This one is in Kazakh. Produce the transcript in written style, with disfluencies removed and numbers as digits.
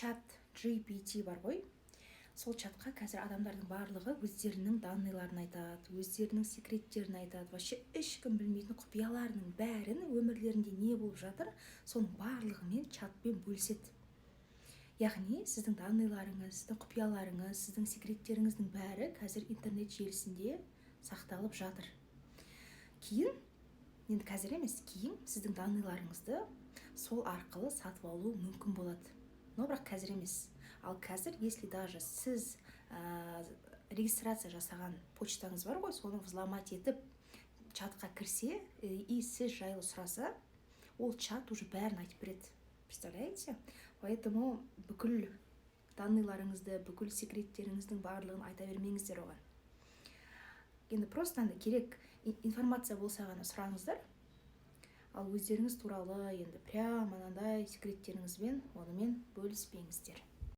чат GPT бар ғой. Сол чатқа қазір адамдардың барлығы өздерінің данныйларын айтады, өздерінің секреттерін айтады. Вообще ешкім білмейтін құпияларының бәрін, өмірлерінде не болып жатыр, соның барлығымен чатпен бөліседі. Яғни сіздің данныйларыңыз, сіздің құпияларыңыз, сіздің секреттеріңіздің бәрі қазір интернет желісінде сақталып жатыр. Кейін, енді қазір емес, кейін сіздің данныйларыңызды сол арқылы сатып алу мүмкін болады. Но бірақ қазір емес. Ал қазір, если даже сіз регистрация жасаған почтаңыз бар ғой, соны взломать етіп чатқа кірсе и сіз жайлы сұраса, ол чат уже бәрін айтып береді. Представляете? Поэтому бүкіл данныйларыңызды, бүкіл секреттеріңіздің барлығын айта бермеңіздер оған. Енді просто керек информация болса ғана сұраңыздар. Ал өздеріңіз туралы енді прямо анандай секреттеріңізбен онымен бөліспеңіздер.